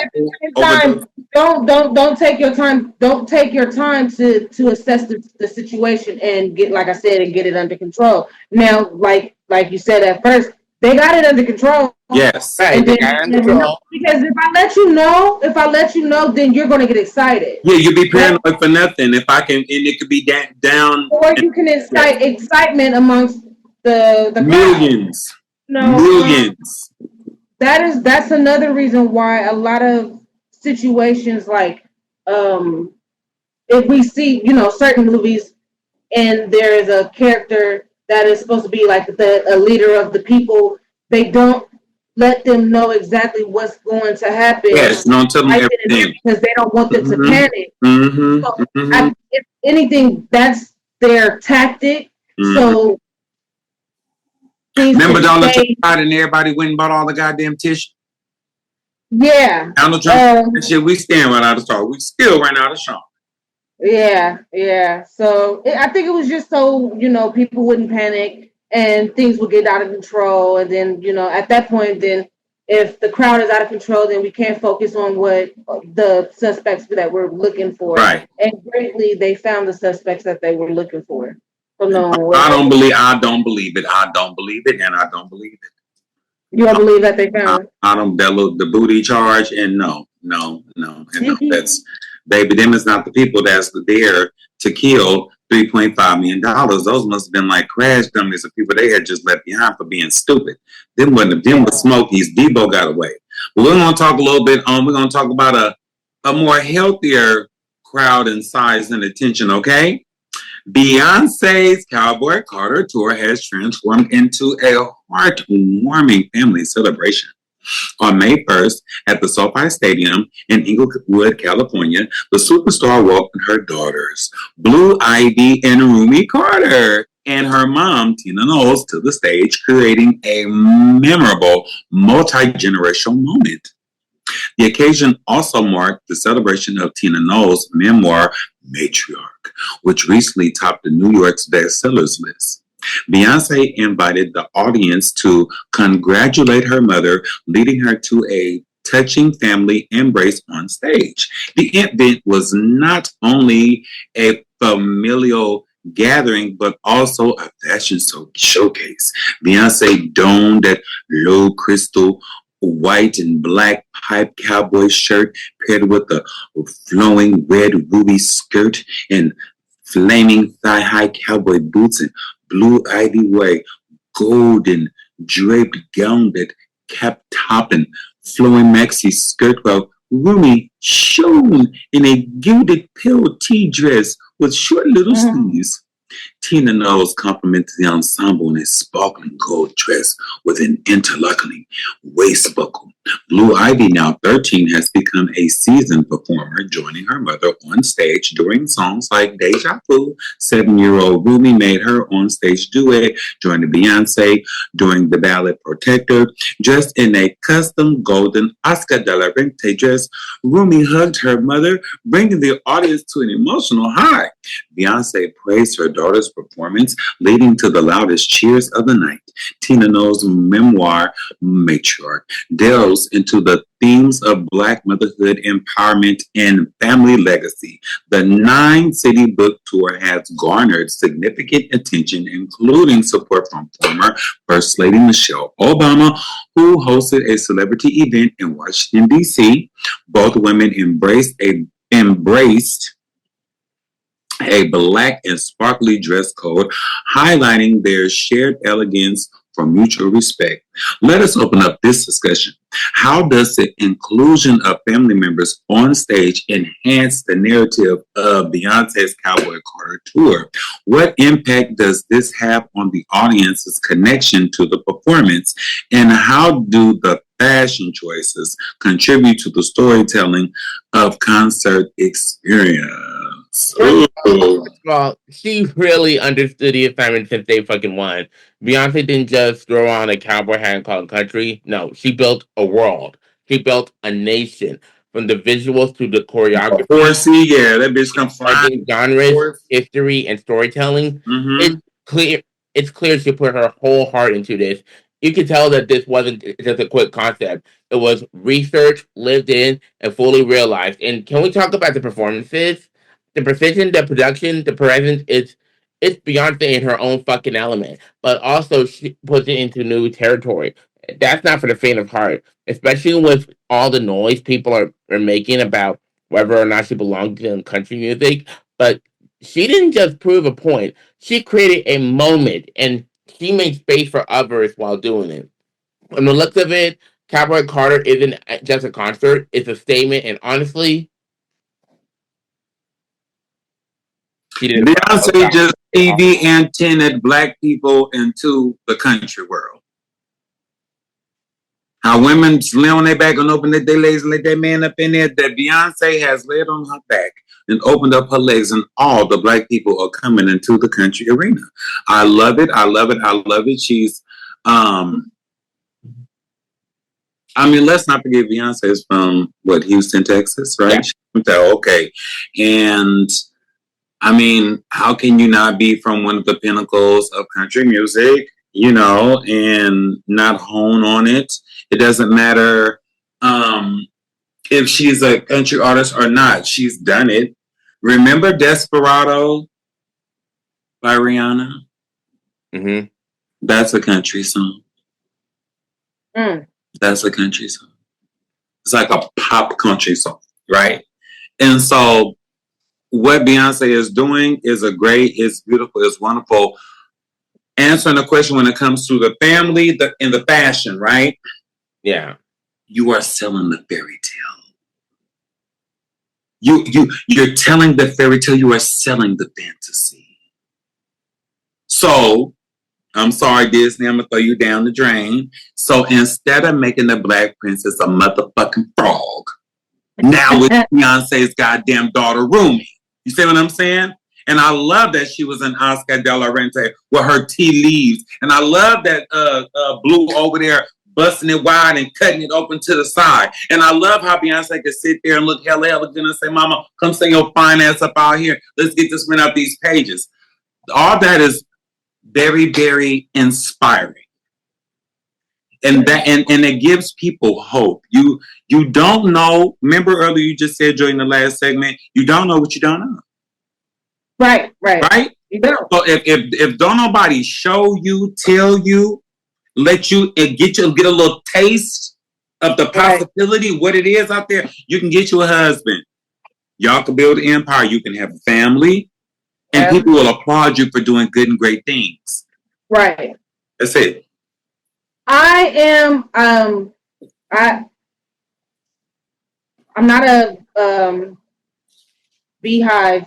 Don't take your time. Don't take your time to assess the situation and get, like I said, and get it under control. Now, like you said at first, they got it under control. Yes, right. Because if I let you know, then you're going to get excited. Yeah, you'll be paranoid for nothing. If I can, and it could be down. Or you can incite excitement amongst the millions. Millions. That's another reason why a lot of situations like if we see, certain movies and there is a character that is supposed to be like a leader of the people, they don't let them know exactly what's going to happen. Yes, don't tell them everything. Because they don't want them to panic. So if anything, that's their tactic. So remember Donald Trump and everybody went and bought all the goddamn tissue? Yeah. Donald Trump and shit, we stand right out of stock. We still ran out of shop. Yeah. So I think it was just so, people wouldn't panic and things would get out of control. And then, at that point, then if the crowd is out of control, then we can't focus on what the suspects that we're looking for. Right. And greatly, they found the suspects that they were looking for. So no, I don't believe it, and I don't believe it. You don't believe that they found? I don't. The booty charge, and no. And no, that's baby. Them is not the people that's there to kill. $3.5 million. Those must have been like crash dummies of people they had just left behind for being stupid. Them wasn't them with Smokies. Debo got away. But we're gonna talk a little bit we're gonna talk about a more healthier crowd and size and attention, okay? Beyonce's Cowboy Carter tour has transformed into a heartwarming family celebration. On May 1st, at the SoFi Stadium in Inglewood, California, the superstar welcomed her daughters, Blue Ivy and Rumi Carter, and her mom, Tina Knowles, to the stage, creating a memorable multi-generational moment. The occasion also marked the celebration of Tina Knowles' memoir, Matriarch, which recently topped the New York's bestsellers list. Beyonce invited the audience to congratulate her mother, leading her to a touching family embrace on stage. The event was not only a familial gathering, but also a fashion showcase. Beyonce donned that low crystal white and black pipe cowboy shirt paired with a flowing red ruby skirt and flaming thigh-high cowboy boots, and Blue Ivy wore a golden draped gown that kept top and flowing maxi skirt, while Rumi shone in a gilded pale tea dress with short little sleeves. Tina Knowles complimented the ensemble in a sparkling gold dress with an interlocking waist buckle. Blue Ivy, now 13, has become a seasoned performer, joining her mother on stage during songs like Deja Vu. 7-year-old Rumi made her on-stage duet, joining Beyonce during the ballad Protector. Dressed in a custom golden Oscar de la Renta dress, Rumi hugged her mother, bringing the audience to an emotional high. Beyonce praised her daughter's performance, leading to the loudest cheers of the night. Tina Knowles' memoir, Matriarch, delves into the themes of Black motherhood, empowerment, and family legacy. The 9-city book tour has garnered significant attention, including support from former First Lady Michelle Obama, who hosted a celebrity event in Washington, D.C. Both women embraced a black and sparkly dress code, highlighting their shared elegance for mutual respect. Let us open up this discussion. How does the inclusion of family members on stage enhance the narrative of Beyonce's Cowboy Carter tour? What impact does this have on the audience's connection to the performance? And how do the fashion choices contribute to the storytelling of concert experience? First of all, she really understood the assignment since day fucking one. Beyonce didn't just throw on a cowboy hat and call it country. No, she built a world. She built a nation. From the visuals to the choreography, Horsey, yeah, that bitch come flying. genres, history, and storytelling. It's clear. It's clear she put her whole heart into this. You can tell that this wasn't just a quick concept. It was researched, lived in, and fully realized. And can we talk about the performances? The precision, the production, the presence, it's Beyonce in her own fucking element. But also she puts it into new territory. That's not for the faint of heart. Especially with all the noise people are making about whether or not she belongs in country music. But she didn't just prove a point. She created a moment and she made space for others while doing it. From the looks of it, Cowboy Carter isn't just a concert, it's a statement, and honestly, she did Beyonce just TV antennaed black people into the country world. How women lay on their back and open their legs and let that man up in there, that Beyonce has laid on her back and opened up her legs, and all the black people are coming into the country arena. I love it. I love it. I love it. She's, let's not forget Beyonce is from, Houston, Texas, right? Yeah. Okay. And, how can you not be from one of the pinnacles of country music, and not hone on it? It doesn't matter if she's a country artist or not. She's done it. Remember Desperado by Rihanna? Mm-hmm. That's a country song. That's a country song. It's like a pop country song, right? And so what Beyonce is doing is it's beautiful, it's wonderful. Answering the question when it comes to the family and the fashion, right? Yeah. You are selling the fairy tale. You're telling the fairy tale. You are selling the fantasy. So, I'm sorry, Disney, I'm gonna throw you down the drain. So instead of making the Black Princess a motherfucking frog, now it's Beyonce's goddamn daughter Rumi. You see what I'm saying? And I love that she was an Oscar de la Renta with her tea leaves. And I love that Blue over there busting it wide and cutting it open to the side. And I love how Beyonce could sit there and look hella elegant and say, Mama, come sing your fine ass up out here. Let's get this print out these pages. All that is very, very inspiring. And it gives people hope. You don't know. Remember earlier you just said during the last segment, you don't know what you don't know. Right. You don't. So if don't nobody show you, tell you, let you get a little taste of the possibility, what it is out there, you can get you a husband. Y'all can build an empire. You can have a family, and people will applaud you for doing good and great things. Right. That's it. I am. I'm not a Beehive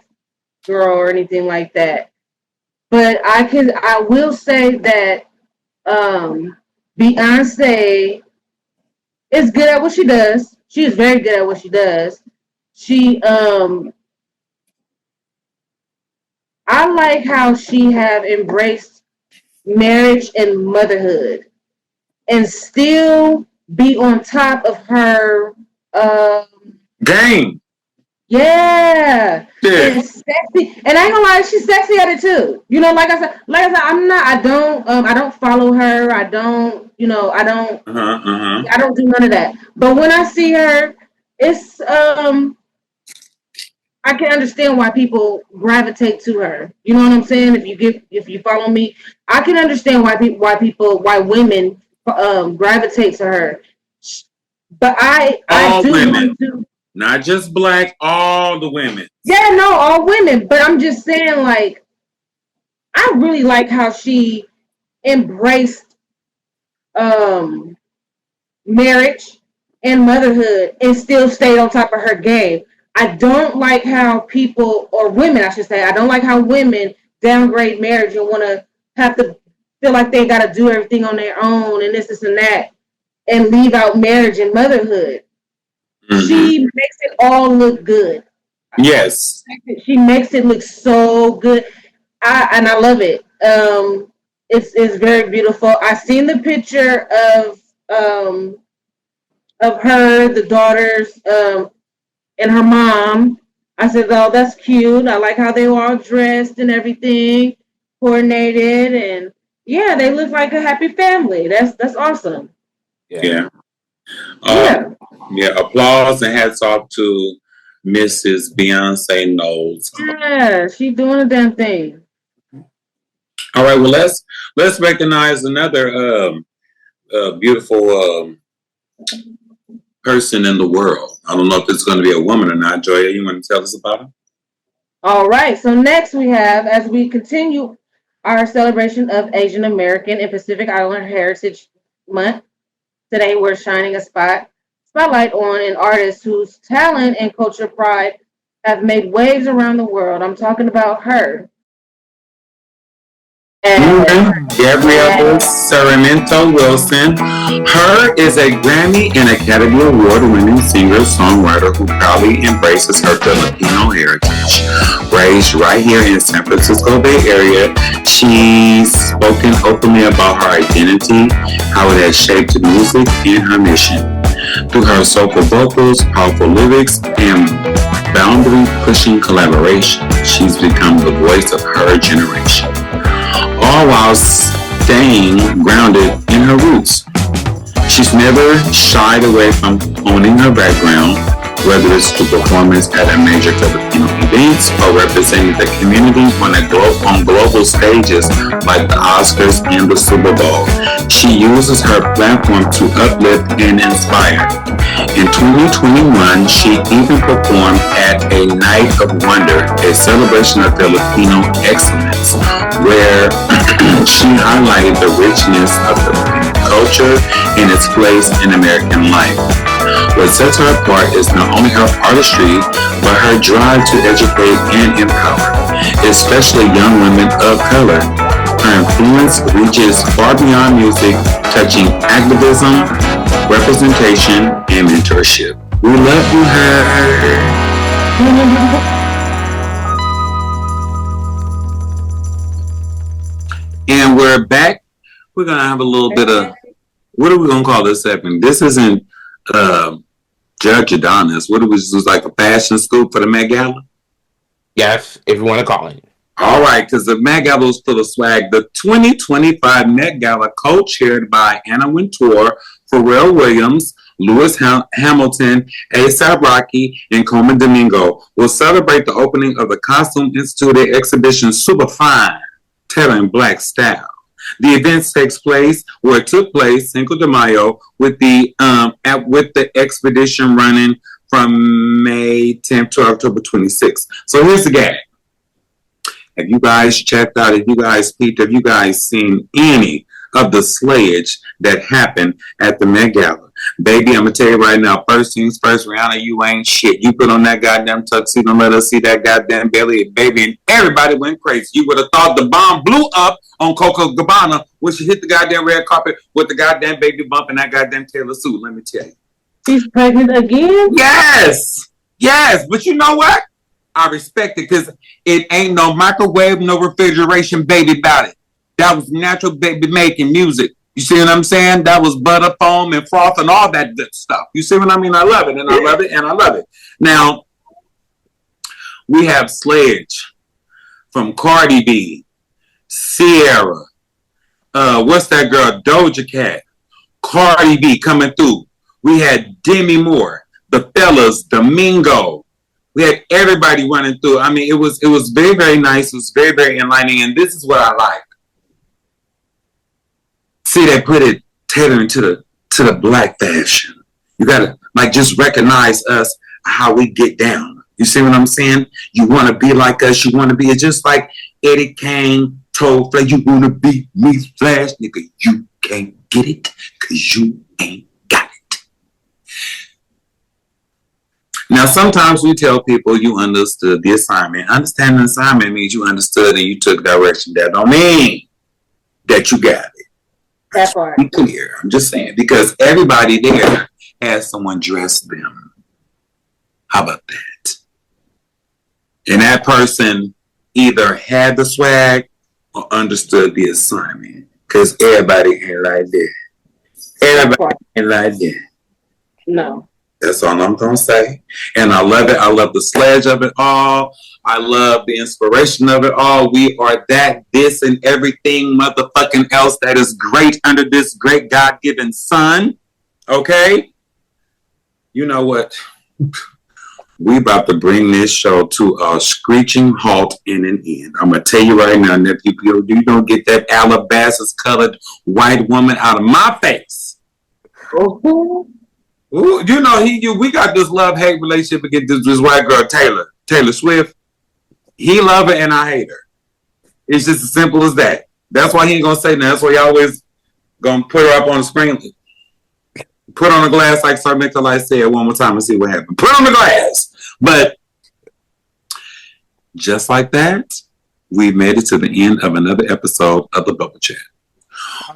girl or anything like that, but I will say that Beyonce is good at what she does. She is very good at what she does. I like how she have embraced marriage and motherhood and still be on top of her game. Yeah. It's sexy. And I ain't gonna lie, she's sexy at it too. You know, like I said, I don't follow her. I don't do none of that. But when I see her, it's I can understand why people gravitate to her. You know what I'm saying? If you follow me, I can understand why women gravitate to her. But I do women. Not just Black, all the women. Yeah, no, all women. But I'm just saying, like, I really like how she embraced marriage and motherhood and still stayed on top of her game. I don't like how people, or women, I should say, I don't like how women downgrade marriage and want to have to feel like they got to do everything on their own and this and that and leave out marriage and motherhood. Mm-hmm. She makes it all look good. Yes. She makes it look so good. I love it. It's very beautiful. I seen the picture of her, the daughters, and her mom. I said, oh, that's cute. I like how they were all dressed and everything, coordinated, and yeah, they look like a happy family. That's awesome. Yeah. Applause and hats off to Mrs. Beyonce Knowles. Yeah, she's doing a damn thing. All right, well let's recognize another beautiful person in the world. I don't know if it's going to be a woman or not. Joya, you want to tell us about her? All right. So next we have, as we continue our celebration of Asian American and Pacific Islander Heritage Month, today we're shining a spotlight on an artist whose talent and culture pride have made waves around the world. I'm talking about her. Gabrielle Sarmiento Wilson. Her is a Grammy and Academy Award-winning singer-songwriter who proudly embraces her Filipino heritage. Raised right here in San Francisco Bay Area, she's spoken openly about her identity, how it has shaped music, and her mission. Through her soulful vocals, powerful lyrics, and boundary-pushing collaboration, she's become the voice of her generation, all while staying grounded in her roots. She's never shied away from owning her background, whether it's through performance at a major Filipino events or representing the community on global stages like the Oscars and the Super Bowl. She uses her platform to uplift and inspire. In 2021, she even performed at a Night of Wonder, a celebration of Filipino excellence, where she highlighted the richness of Filipino culture and its place in American life. What sets her apart is not only her artistry, but her drive to educate and empower, especially young women of color. Her influence reaches far beyond music, touching activism, representation, and mentorship. We love you, her. And we're back. We're going to have a little bit of, what are we going to call this segment? This isn't Judge Adonis. What was this, like a fashion scoop for the Met Gala? Yes, if you want to call it. All right, because the Met Gala was full of swag. The 2025 Met Gala, co-chaired by Anna Wintour, Pharrell Williams, Lewis Hamilton, A$AP Rocky, and Coleman Domingo, will celebrate the opening of the Costume Institute exhibition Super Fine, Telling Black Style. The event takes place where it took place Cinco de Mayo, with the expedition running from May 10th to October 26th. So here's the gag. Have you guys checked out? Have you guys peeped? Have you guys seen any of the slayage that happened at the Met Gala? Baby, I'm going to tell you right now, first things first, Rihanna, you ain't shit. You put on that goddamn tuxedo and let us see that goddamn belly, baby, and everybody went crazy. You would have thought the bomb blew up on Coco Cabana when she hit the goddamn red carpet with the goddamn baby bump and that goddamn Taylor suit, let me tell you. She's pregnant again? Yes! Yes, but you know what? I respect it because it ain't no microwave, no refrigeration baby about it. That was natural baby making music. You see what I'm saying? That was butter, foam, and froth and all that good stuff. You see what I mean? I love it, and I love it, and I love it. Now, we have slayage from Cardi B, Sierra, what's that girl, Doja Cat, Cardi B coming through. We had Demi Moore, the fellas, Domingo. We had everybody running through. I mean, it was very, very nice. It was very, very enlightening, and this is what I like. See, they put it tailoring to the black fashion. You gotta just recognize us, how we get down. You see what I'm saying? You want to be like us. You want to be. It's just like Eddie Kane told Flash, you want to be me, Flash, nigga. You can't get it because you ain't got it. Now, sometimes we tell people you understood the assignment. Understanding the assignment means you understood and you took direction. That don't mean that you got it. That part. Be clear. I'm just saying, because everybody there has someone dress them. How about that? And that person either had the swag or understood the assignment. Because everybody ain't like that. Everybody ain't like that. No. That's all I'm going to say. And I love it. I love the sledge of it all. I love the inspiration of it all. We are that, this, and everything motherfucking else that is great under this great God-given sun. Okay? You know what? We about to bring this show to a screeching halt in an end. I'm going to tell you right now, nephew, you don't get that alabaster-colored white woman out of my face. Oh. Ooh, you know, we got this love-hate relationship against this white girl, Taylor Swift. He love her and I hate her. It's just as simple as that. That's why he ain't gonna say nothing. That's why he always gonna put her up on the screen. Put on the glass like Sir Nikolai said one more time and see what happens. Put on the glass. But just like that, we made it to the end of another episode of the Bubble Chat.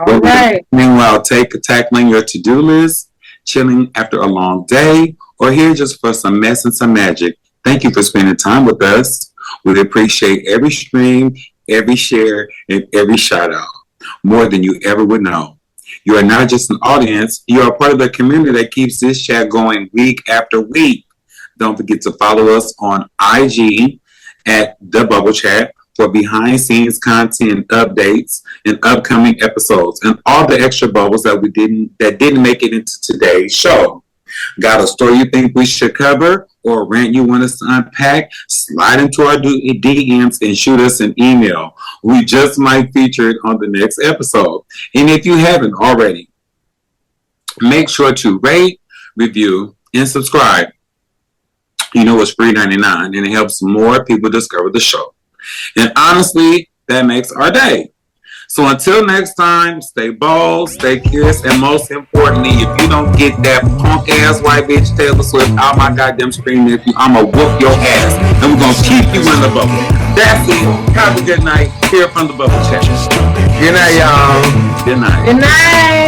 All right. Meanwhile, tackling your to-do list, chilling after a long day, or here just for some mess and some magic. Thank you for spending time with us. We appreciate every stream, every share, and every shout out, more than you ever would know. You are not just an audience, you are part of the community that keeps this chat going week after week. Don't forget to follow us on IG at The Bubble Chat for behind-scenes content updates and upcoming episodes and all the extra bubbles that didn't make it into today's show. Got a story you think we should cover or a rant you want us to unpack? Slide into our DMs and shoot us an email. We just might feature it on the next episode. And if you haven't already, make sure to rate, review, and subscribe. You know, it's free 99 and it helps more people discover the show. And honestly, that makes our day. So until next time, stay bold, stay curious, and most importantly, if you don't get that punk ass white bitch Taylor Swift out my goddamn screen, if you, I'ma whoop your ass, and we're gonna keep you in the bubble. That's it. Have a good night. Hear from the bubble chat. Good night, y'all. Good night. Good night.